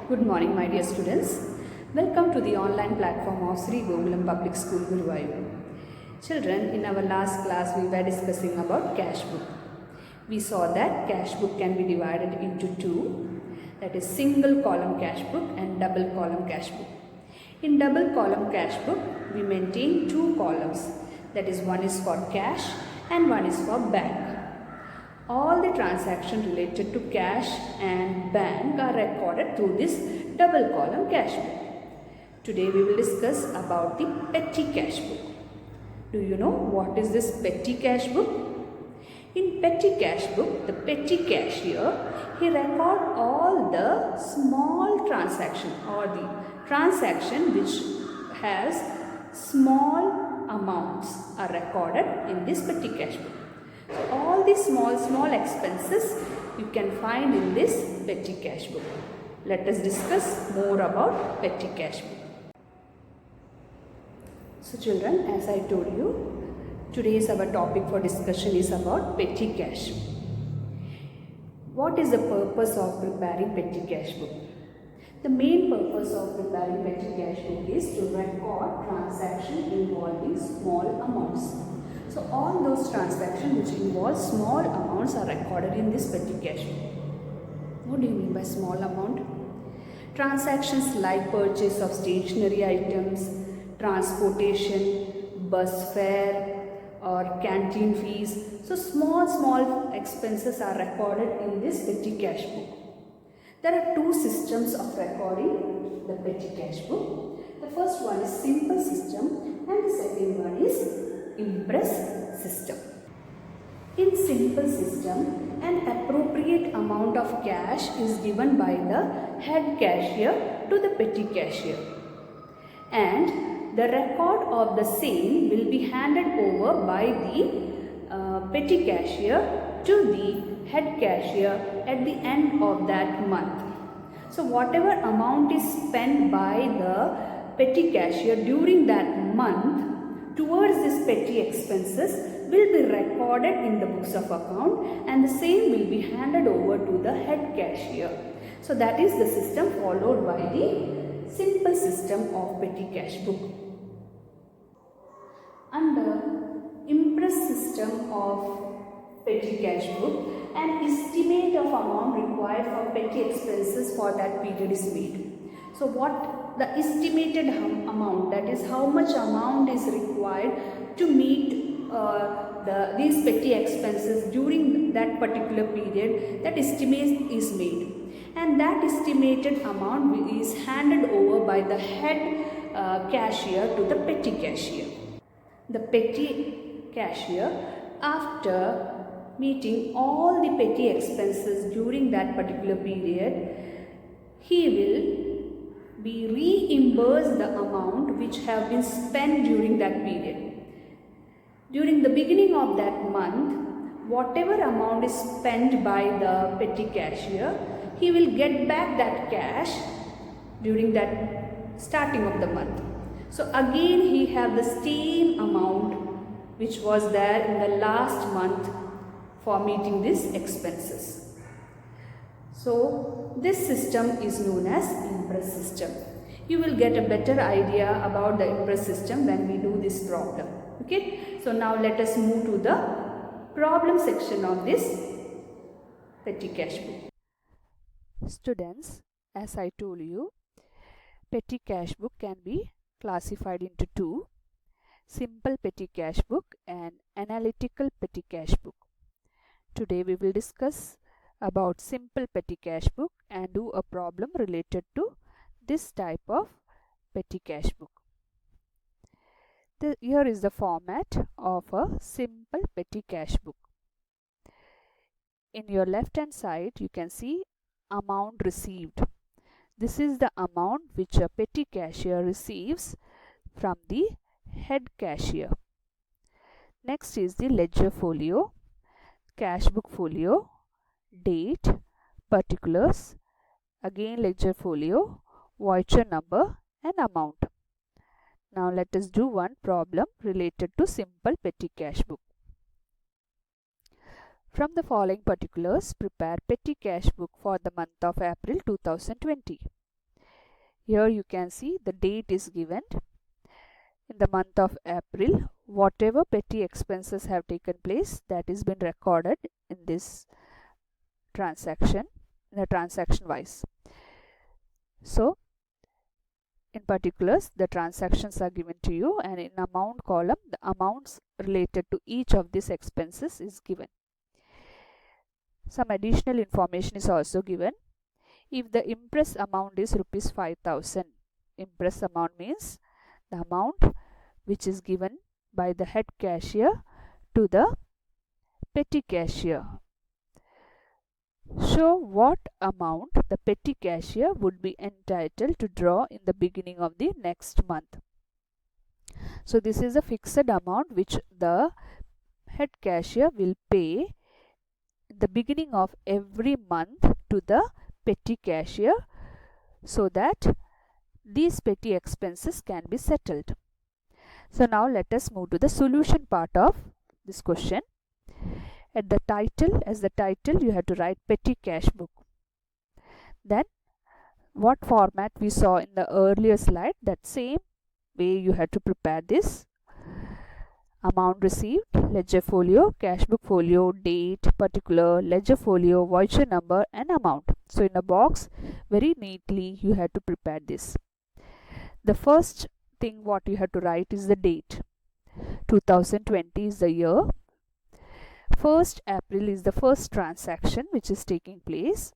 Good morning, my dear students. Welcome to the online platform of Sri Gokulam Public School, Guruvayur. Children, in our last class, we were discussing about cash book. We saw that cash book can be divided into two, that is single column cash book and double column cash book. In double column cash book, we maintain two columns, that is one is for cash and one is for bank. All the transactions related to cash and bank are recorded through this double column cash book. Today we will discuss about the petty cash book. Do you know what is this petty cash book? In petty cash book, the petty cashier, he records all the small transaction or the transaction which has small amounts are recorded in this petty cash book. So all these small expenses you can find in this petty cash book. Let us discuss more about petty cash book. So children, as I told you, today's our topic for discussion is about petty cash. What is the purpose of preparing petty cash book? The main purpose of preparing petty cash book is to record transactions involving small amounts. So all those transactions which involve small amounts are recorded in this petty cash book. What do you mean by small amount? Transactions like purchase of stationery items, transportation, bus fare or canteen fees. So small expenses are recorded in this petty cash book. There are two systems of recording the petty cash book. The first one is simple system and the second one is Impress system. In simple system, an appropriate amount of cash is given by the head cashier to the petty cashier, and the record of the same will be handed over by the petty cashier to the head cashier at the end of that month. So whatever amount is spent by the petty cashier during that month towards this petty expenses will be recorded in the books of account, and the same will be handed over to the head cashier. So that is the system followed by the simple system of petty cash book. Under Impress system of petty cash book, an estimate of amount required for petty expenses for that period is made. So what the estimated amount, that is how much amount is required to meet these petty expenses during that particular period, that estimate is made, and that estimated amount is handed over by the head cashier to the petty cashier. The petty cashier, after meeting all the petty expenses during that particular period, he will be reimbursed the amount which have been spent during that period. During the beginning of that month, whatever amount is spent by the petty cashier, he will get back that cash during that starting of the month. So again he have the same amount which was there in the last month for meeting these expenses. So this system is known as Impress system. You will get a better idea about the Impress system when we do this problem. Okay. So now let us move to the problem section of this petty cash book. Students, as I told you, petty cash book can be classified into two: simple petty cash book and analytical petty cash book. Today we will discuss about simple petty cash book and do a problem related to this type of petty cash book. Here is the format of a simple petty cash book. In your left hand side you can see amount received. This is the amount which a petty cashier receives from the head cashier. Next is the ledger folio, cash book folio, date, particulars, again ledger folio, voucher number and amount. Now let us do one problem related to simple petty cash book. From the following particulars, prepare petty cash book for the month of April 2020. Here you can see the date is given. In the month of April, whatever petty expenses have taken place, that is been recorded in this transaction, in a transaction wise. So in particulars, the transactions are given to you, and in amount column, the amounts related to each of these expenses is given. Some additional information is also given. If the impress amount is rupees 5,000, impress amount means the amount which is given by the head cashier to the petty cashier. Show what amount the petty cashier would be entitled to draw in the beginning of the next month. So this is a fixed amount which the head cashier will pay in the beginning of every month to the petty cashier, so that these petty expenses can be settled. So now let us move to the solution part of this question. At the title, as the title, you have to write petty cash book. Then what format we saw in the earlier slide, that same way you have to prepare this. Amount received, ledger folio, cash book folio, date, particular, ledger folio, voucher number and amount. So in a box, very neatly you have to prepare this. The first thing what you have to write is the date. 2020 is the year. 1st April is the first transaction which is taking place.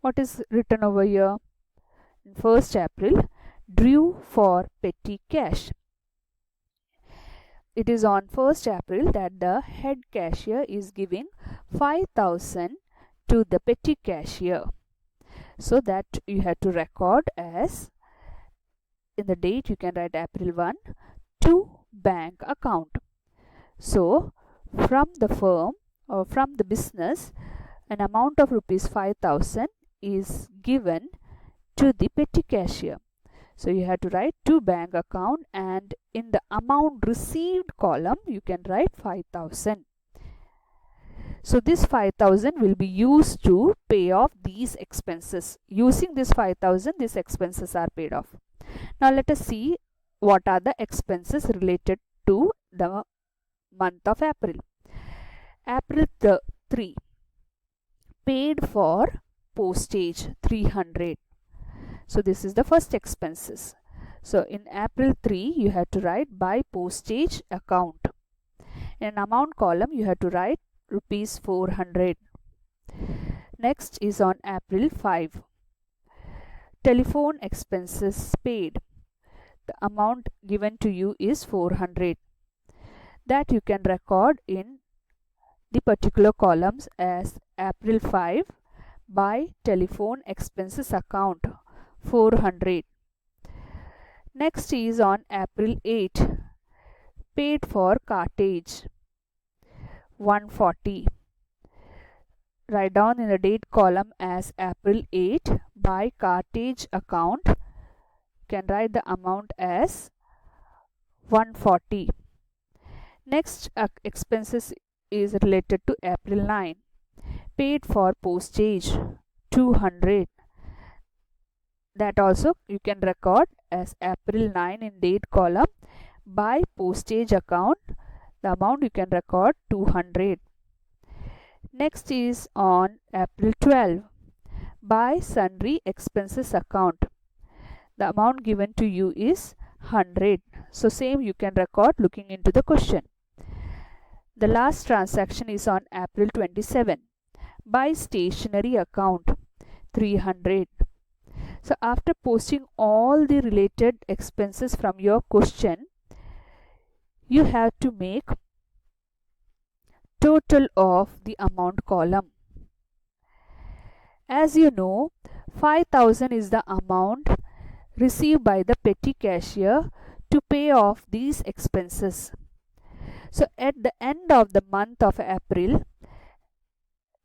What is written over here? 1st April, drew for petty cash. It is on 1st April that the head cashier is giving 5,000 to the petty cashier. So that you have to record as, in the date you can write April 1 to bank account. So from the firm or from the business, an amount of rupees 5,000 is given to the petty cashier. So you have to write to bank account, and in the amount received column you can write 5,000. So this 5,000 will be used to pay off these expenses. Using this 5,000, these expenses are paid off. Now let us see what are the expenses related to the month of April. April 3, paid for postage 300. So this is the first expenses. So in April 3 you have to write by postage account. In amount column you have to write rupees 400. Next is on April 5. Telephone expenses paid. The amount given to you is 400. That you can record in the particular columns as April 5 by telephone expenses account 400. Next is on April 8, paid for cartage 140. Write down in the date column as April 8 by cartage account. You can write the amount as 140. Next expenses is related to April 9, paid for postage 200. That also you can record as April 9 in date column by postage account. The amount you can record 200. Next is on April 12 by sundry expenses account. The amount given to you is 100. So same you can record looking into the question. The last transaction is on April 27 by stationery account 300. So after posting all the related expenses from your question, you have to make total of the amount column. As you know, 5,000 is the amount received by the petty cashier to pay off these expenses. So at the end of the month of April,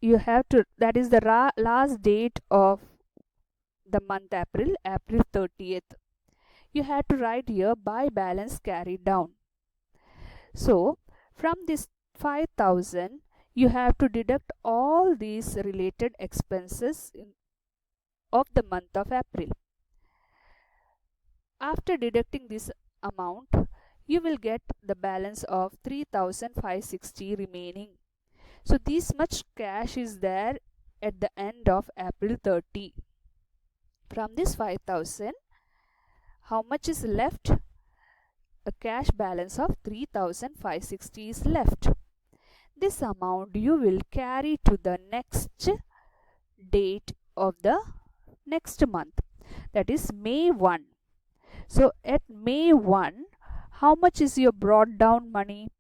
you have to, that is the last date of the month April, April 30th. You have to write here by balance carried down. So from this 5,000, you have to deduct all these related expenses of the month of April. After deducting this amount, you will get the balance of 3,560 remaining. So this much cash is there at the end of April 30. From this 5,000, how much is left? A cash balance of 3,560 is left. This amount you will carry to the next date of the next month, that is May 1. So at May 1, how much is your brought down money?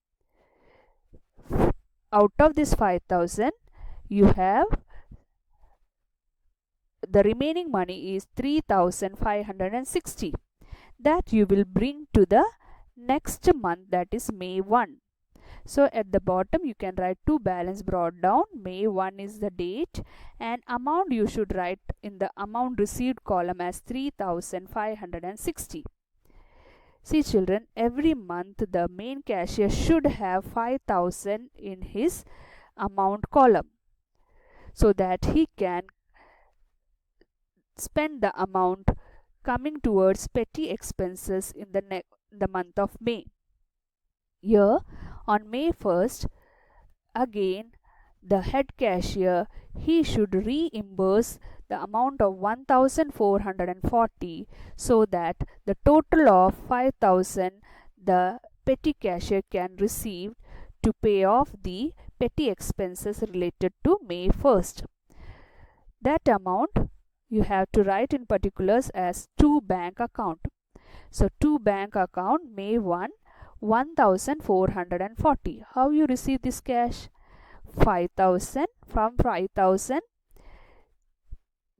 Out of this 5,000, you have the remaining money is 3,560 that you will bring to the next month, that is May 1. So at the bottom you can write to balance brought down. May 1 is the date, and amount you should write in the amount received column as 3,560. See children, every month the main cashier should have 5,000 in his amount column so that he can spend the amount coming towards petty expenses in the month of May. Here on May 1st, again the head cashier, he should reimburse the amount of 1,440 so that the total of 5,000 the petty cashier can receive to pay off the petty expenses related to May 1st. That amount you have to write in particulars as to bank account. So to bank account May 1, 1,440. How you receive this cash? 5,000. From 5,000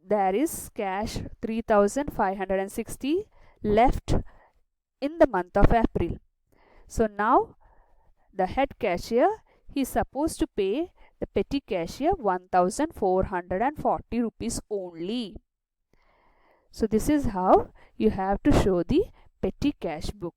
there is cash 3,560 left in the month of April. So now the head cashier, he is supposed to pay the petty cashier 1,440 rupees only. So this is how you have to show the petty cash book.